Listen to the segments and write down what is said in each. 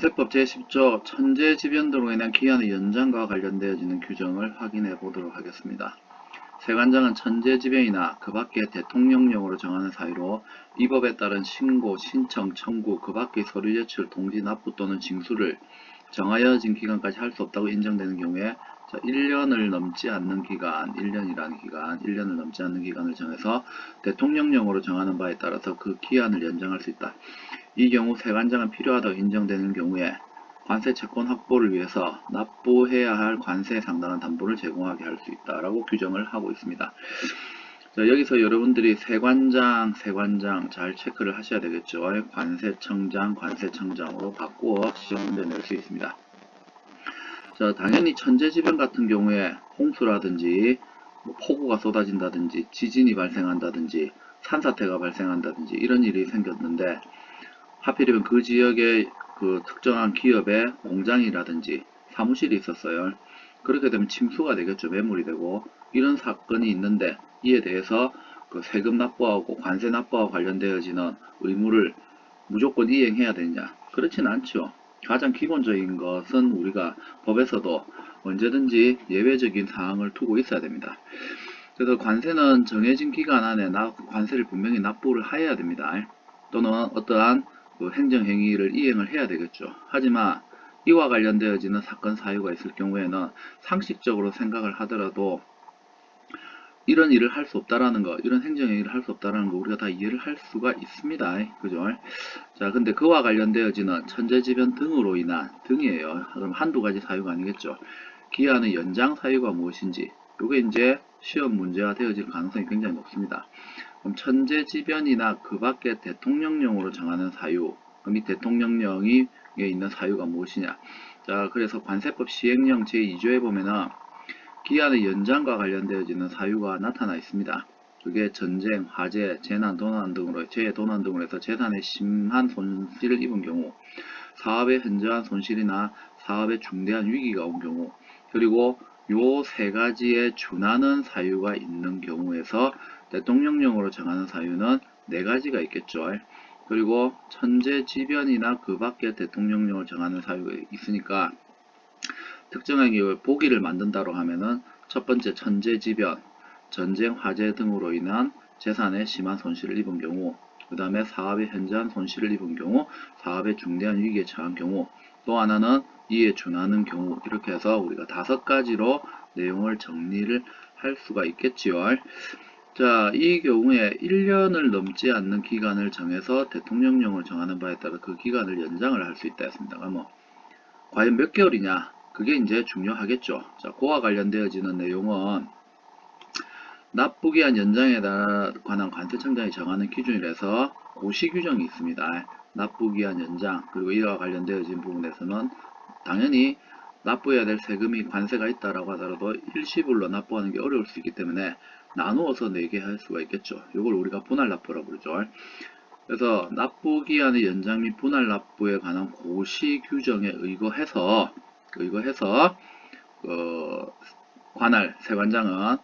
관세법 제10조 천재지변 등으로 인한 기한의 연장과 관련되어지는 규정을 확인해 보도록 하겠습니다. 세관장은 천재지변이나 그 밖의 대통령령으로 정하는 사유로 이 법에 따른 신고, 신청, 청구, 그 밖의 서류 제출, 동지, 납부 또는 징수를 정하여진 기간까지 할 수 없다고 인정되는 경우에 1년을 넘지 않는 기간, 1년이라는 기간, 1년을 넘지 않는 기간을 정해서 대통령령으로 정하는 바에 따라서 그 기한을 연장할 수 있다. 이 경우 세관장은 필요하다고 인정되는 경우에 관세 채권 확보를 위해서 납부해야 할 관세에 상당한 담보를 제공하게 할 수 있다라고 규정을 하고 있습니다. 자, 여기서 여러분들이 세관장 잘 체크를 하셔야 되겠죠. 관세청장으로 바꾸어 시험 문제 낼 수 있습니다. 자, 당연히 천재지변 같은 경우에 홍수라든지 폭우가 쏟아진다든지 지진이 발생한다든지 산사태가 발생한다든지 이런 일이 생겼는데 하필이면 그 지역에 그 특정한 기업의 공장이라든지 사무실이 있었어요. 그렇게 되면 침수가 되겠죠. 매물이 되고 이런 사건이 있는데 이에 대해서 그 세금 납부하고 관세 납부와 관련되어지는 의무를 무조건 이행해야 되느냐? 그렇진 않죠. 가장 기본적인 것은 우리가 법에서도 언제든지 예외적인 사항을 두고 있어야 됩니다. 그래서 관세는 정해진 기간 안에 관세를 분명히 납부를 해야 됩니다. 또는 어떠한 그 행정행위를 이행을 해야 되겠죠. 하지만 이와 관련되어지는 사건 사유가 있을 경우에는 상식적으로 생각을 하더라도 이런 일을 할 수 없다라는 거, 이런 행정행위를 할 수 없다라는 거 우리가 다 이해를 할 수가 있습니다. 그죠? 자, 근데 그와 관련되어지는 천재지변 등으로 인한 등이에요. 그럼 한두 가지 사유가 아니겠죠. 기한의 연장 사유가 무엇인지, 이게 이제 시험 문제화 되어질 가능성이 굉장히 높습니다. 그럼 천재지변이나 그 밖의 대통령령으로 정하는 사유, 그럼 이 대통령령에 있는 사유가 무엇이냐. 자, 그래서 관세법 시행령 제2조에 보면은 기한의 연장과 관련되어지는 사유가 나타나 있습니다. 그게 전쟁, 화재, 재난, 도난 등으로 해서 재산에 심한 손실을 입은 경우, 사업에 현저한 손실이나 사업에 중대한 위기가 온 경우, 그리고 요 세 가지에 준하는 사유가 있는 경우에서 대통령령으로 정하는 사유는 네 가지가 있겠죠. 그리고 천재지변이나 그 밖에 대통령령을 정하는 사유가 있으니까 특정한 기업의 보기를 만든다고 하면은 첫 번째 천재지변, 전쟁, 화재 등으로 인한 재산에 심한 손실을 입은 경우, 그 다음에 사업에 현저한 손실을 입은 경우, 사업에 중대한 위기에 처한 경우, 또 하나는 이에 준하는 경우, 이렇게 해서 우리가 5가지로 내용을 정리를 할 수가 있겠지요. 자, 이 경우에 1년을 넘지 않는 기간을 정해서 대통령령을 정하는 바에 따라 그 기간을 연장을 할 수 있다 했습니다. 뭐 과연 몇 개월이냐? 그게 이제 중요하겠죠. 자, 그와 관련되어지는 내용은 납부기한 연장에 관한 관세청장이 정하는 기준이라서 고시 규정이 있습니다. 납부기한 연장, 그리고 이와 관련되어진 부분에서는 당연히 납부해야 될 세금이 관세가 있다라고 하더라도 일시불로 납부하는 게 어려울 수 있기 때문에 나누어서 내게 할 수가 있겠죠. 이걸 우리가 분할 납부라고 그러죠. 그래서 납부기한의 연장 및 분할 납부에 관한 고시 규정에 의거해서 관할 세관장은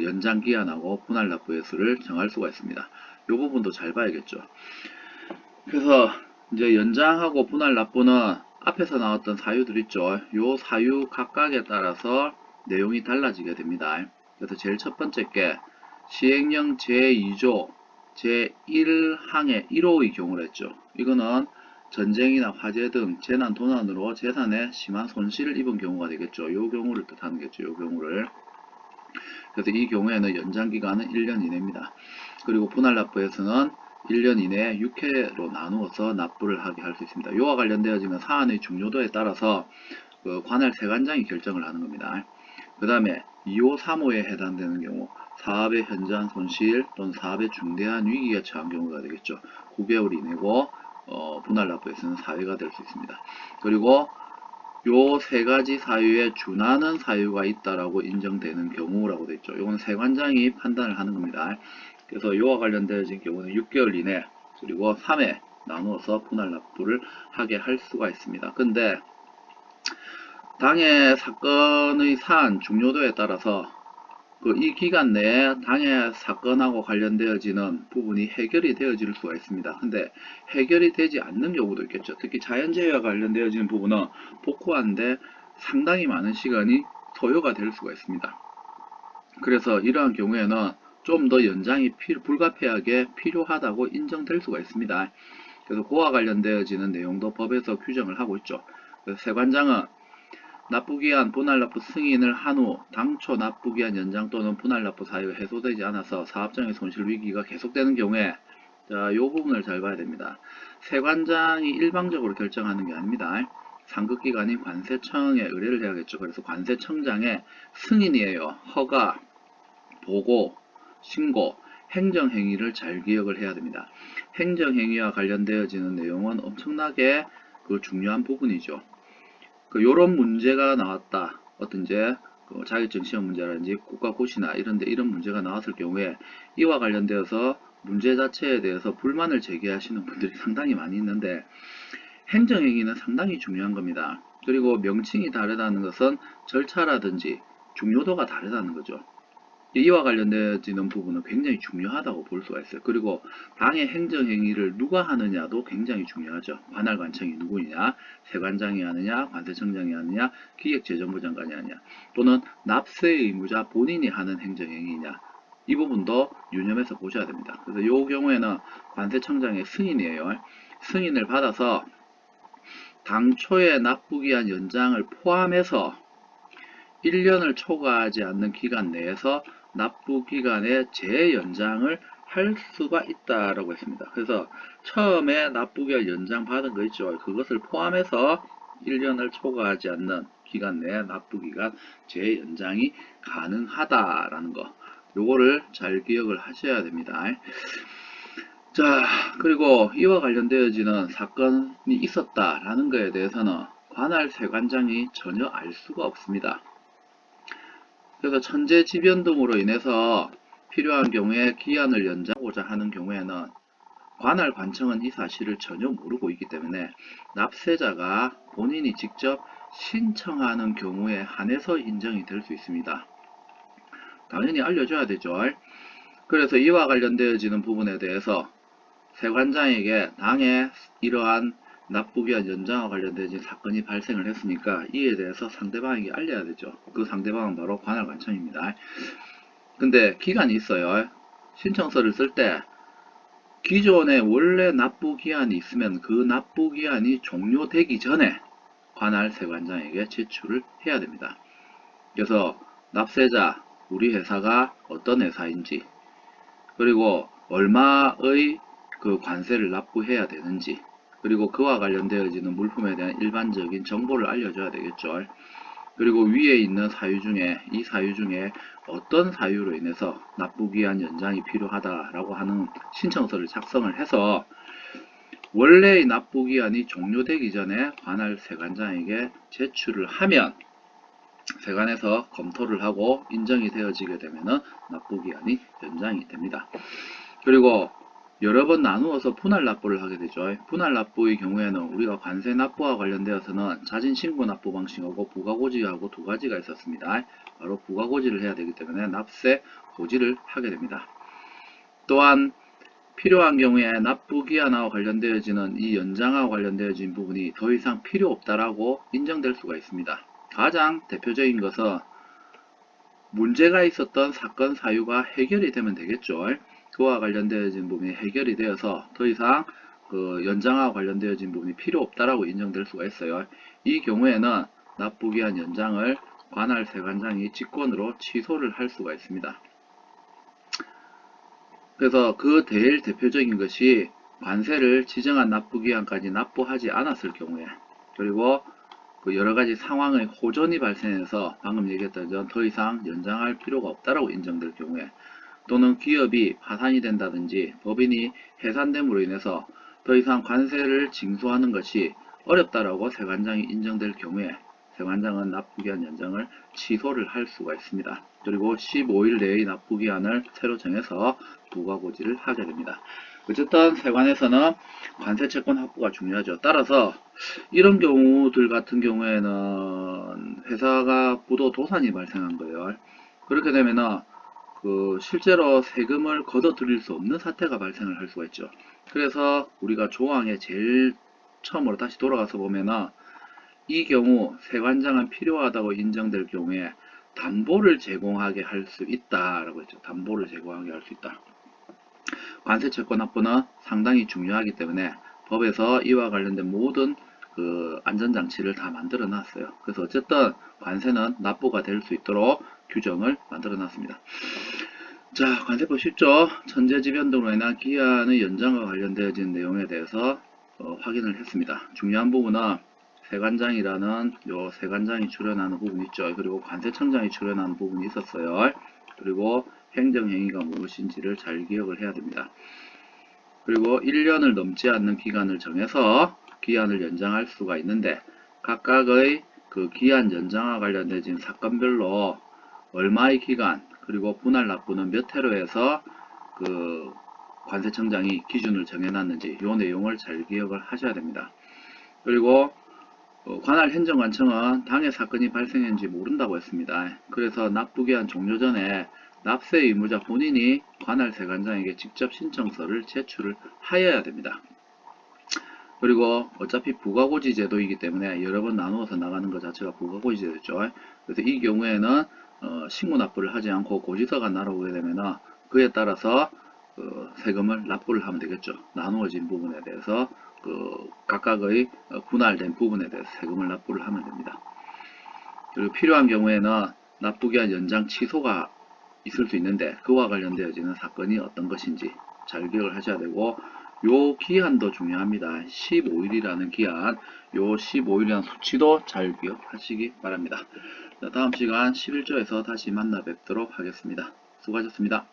연장 기한하고 분할 납부의 수를 정할 수가 있습니다. 이 부분도 잘 봐야겠죠. 그래서 이제 연장하고 분할 납부는 앞에서 나왔던 사유들 있죠. 요 사유 각각에 따라서 내용이 달라지게 됩니다. 그래서 제일 첫 번째 게 시행령 제2조 제1항의 1호의 경우를 했죠. 이거는 전쟁이나 화재 등 재난, 도난으로 재산에 심한 손실을 입은 경우가 되겠죠. 이 경우를 뜻하는 거죠. 이 경우를. 그래서 이 경우에는 연장기간은 1년 이내입니다. 그리고 분할납부에서는 1년 이내에 6회로 나누어서 납부를 하게 할 수 있습니다. 이와 관련되어지는 사안의 중요도에 따라서 그 관할 세관장이 결정을 하는 겁니다. 그 다음에 2호, 3호에 해당되는 경우 사업의 현저한 손실 또는 사업의 중대한 위기에 처한 경우가 되겠죠. 9개월 이내고 분할납부에서는 4회가 될 수 있습니다. 그리고 요 세 가지 사유에 준하는 사유가 있다라고 인정되는 경우라고 되어 있죠. 이건 세관장이 판단을 하는 겁니다. 그래서 이와 관련되어진 경우는 6개월 이내 그리고 3회 나누어서 분할납부를 하게 할 수가 있습니다. 근데 당해 사건의 사안 중요도에 따라서 이 기간 내에 당해 사건하고 관련되어지는 부분이 해결이 되어질 수가 있습니다. 근데 해결이 되지 않는 경우도 있겠죠. 특히 자연재해와 관련되어지는 부분은 복구하는데 상당히 많은 시간이 소요가 될 수가 있습니다. 그래서 이러한 경우에는 좀 더 연장이 불가피하게 필요하다고 인정될 수가 있습니다. 그래서 그와 관련되어지는 내용도 법에서 규정을 하고 있죠. 그래서 세관장은 납부기한 분할납부 승인을 한 후 당초 납부기한 연장 또는 분할납부 사유가 해소되지 않아서 사업장의 손실 위기가 계속되는 경우에 자, 이 부분을 잘 봐야 됩니다. 세관장이 일방적으로 결정하는 게 아닙니다. 상급기관인 관세청에 의뢰를 해야겠죠. 그래서 관세청장의 승인이에요. 허가, 보고, 신고, 행정행위를 잘 기억을 해야 됩니다. 행정행위와 관련되어지는 내용은 엄청나게 중요한 부분이죠. 요런 문제가 나왔다. 어떤지 자격증 시험 문제라든지 국가고시나 이런데 이런 문제가 나왔을 경우에 이와 관련되어서 문제 자체에 대해서 불만을 제기하시는 분들이 상당히 많이 있는데 행정행위는 상당히 중요한 겁니다. 그리고 명칭이 다르다는 것은 절차라든지 중요도가 다르다는 거죠. 이와 관련되어지는 부분은 굉장히 중요하다고 볼 수가 있어요. 그리고 당의 행정행위를 누가 하느냐도 굉장히 중요하죠. 관할관청이 누구냐, 세관장이 하느냐, 관세청장이 하느냐, 기획재정부 장관이 하느냐, 또는 납세 의무자 본인이 하는 행정행위냐, 이 부분도 유념해서 보셔야 됩니다. 그래서 이 경우에는 관세청장의 승인이에요. 승인을 받아서 당초의 납부기한 연장을 포함해서 1년을 초과하지 않는 기간 내에서 납부기간의 재연장을 할 수가 있다라고 했습니다. 그래서 처음에 납부기간 연장 받은 거 있죠. 그것을 포함해서 1년을 초과하지 않는 기간 내에 납부기간 재연장이 가능하다라는 거. 요거를 잘 기억을 하셔야 됩니다. 자, 그리고 이와 관련되어지는 사건이 있었다라는 것에 대해서는 관할 세관장이 전혀 알 수가 없습니다. 그래서 천재지변 등으로 인해서 필요한 경우에 기한을 연장하고자 하는 경우에는 관할 관청은 이 사실을 전혀 모르고 있기 때문에 납세자가 본인이 직접 신청하는 경우에 한해서 인정이 될 수 있습니다. 당연히 알려줘야 되죠. 그래서 이와 관련되어지는 부분에 대해서 세관장에게 당해 이러한 납부기한 연장과 관련된 사건이 발생을 했으니까 이에 대해서 상대방에게 알려야 되죠. 그 상대방은 바로 관할관청입니다. 근데 기간이 있어요. 신청서를 쓸 때 기존에 원래 납부기한이 있으면 그 납부기한이 종료되기 전에 관할 세관장에게 제출을 해야 됩니다. 그래서 납세자, 우리 회사가 어떤 회사인지, 그리고 얼마의 관세를 납부해야 되는지, 그리고 그와 관련되어지는 물품에 대한 일반적인 정보를 알려줘야 되겠죠. 그리고 위에 있는 사유 중에 이 사유 중에 어떤 사유로 인해서 납부기한 연장이 필요하다라고 하는 신청서를 작성을 해서 원래의 납부기한이 종료되기 전에 관할 세관장에게 제출을 하면 세관에서 검토를 하고 인정이 되어지게 되면 납부기한이 연장이 됩니다. 그리고 여러 번 나누어서 분할 납부를 하게 되죠. 분할 납부의 경우에는 우리가 관세 납부와 관련되어서는 자진 신고 납부 방식하고 부가고지하고 두 가지가 있었습니다. 바로 부가고지를 해야 되기 때문에 납세 고지를 하게 됩니다. 또한 필요한 경우에 납부기한과 관련되어지는 이 연장과 관련되어진 부분이 더 이상 필요 없다라고 인정될 수가 있습니다. 가장 대표적인 것은 문제가 있었던 사건 사유가 해결이 되면 되겠죠. 그와 관련되어진 부분이 해결이 되어서 더 이상 연장과 관련되어진 부분이 필요 없다라고 인정될 수가 있어요. 이 경우에는 납부기한 연장을 관할 세관장이 직권으로 취소를 할 수가 있습니다. 그래서 그 제일 대표적인 것이 관세를 지정한 납부기한까지 납부하지 않았을 경우에, 그리고 여러가지 상황의 호전이 발생해서 방금 얘기했던 전 더 이상 연장할 필요가 없다라고 인정될 경우에, 또는 기업이 파산이 된다든지 법인이 해산됨으로 인해서 더 이상 관세를 징수하는 것이 어렵다라고 세관장이 인정될 경우에 세관장은 납부기한 연장을 취소를 할 수가 있습니다. 그리고 15일 내의 납부기한을 새로 정해서 부가고지를 하게 됩니다. 어쨌든 세관에서는 관세채권 확보가 중요하죠. 따라서 이런 경우들 같은 경우에는 회사가 부도 도산이 발생한 거예요. 그렇게 되면은 실제로 세금을 걷어들일 수 없는 사태가 발생을 할 수가 있죠. 그래서 우리가 조항에 제일 처음으로 다시 돌아가서 보면은 이 경우 세관장은 필요하다고 인정될 경우에 담보를 제공하게 할 수 있다라고 했죠. 담보를 제공하게 할 수 있다. 관세 채권 납부는 상당히 중요하기 때문에 법에서 이와 관련된 모든 안전장치를 다 만들어 놨어요. 그래서 어쨌든 관세는 납부가 될 수 있도록 규정을 만들어 놨습니다. 자, 관세법 쉽죠? 천재지변 등으로 인한 기한의 연장과 관련되어진 내용에 대해서 확인을 했습니다. 중요한 부분은 세관장이라는 요 세관장이 출연하는 부분이 있죠. 그리고 관세청장이 출연하는 부분이 있었어요. 그리고 행정행위가 무엇인지를 잘 기억을 해야 됩니다. 그리고 1년을 넘지 않는 기간을 정해서 기한을 연장할 수가 있는데 각각의 기한 연장과 관련된 사건별로 얼마의 기간 그리고 분할 납부는 몇 회로 해서 관세청장이 기준을 정해놨는지 이 내용을 잘 기억을 하셔야 됩니다. 그리고 관할 행정관청은 당해 사건이 발생했는지 모른다고 했습니다. 그래서 납부기한 종료 전에 납세 의무자 본인이 관할 세관장에게 직접 신청서를 제출을 하여야 됩니다. 그리고 어차피 부가고지 제도이기 때문에 여러 번 나누어서 나가는 것 자체가 부가고지 제도죠. 그래서 이 경우에는 신고 납부를 하지 않고 고지서가 날아오게 되면 그에 따라서 세금을 납부를 하면 되겠죠. 나누어진 부분에 대해서 각각의 분할된 부분에 대해서 세금을 납부를 하면 됩니다. 그리고 필요한 경우에는 납부기한 연장 취소가 있을 수 있는데 그와 관련되어지는 사건이 어떤 것인지 잘 기억을 하셔야 되고 요 기한도 중요합니다. 15일이라는 기한, 요 15일이라는 수치도 잘 기억하시기 바랍니다. 자, 다음 시간 11조에서 다시 만나 뵙도록 하겠습니다. 수고하셨습니다.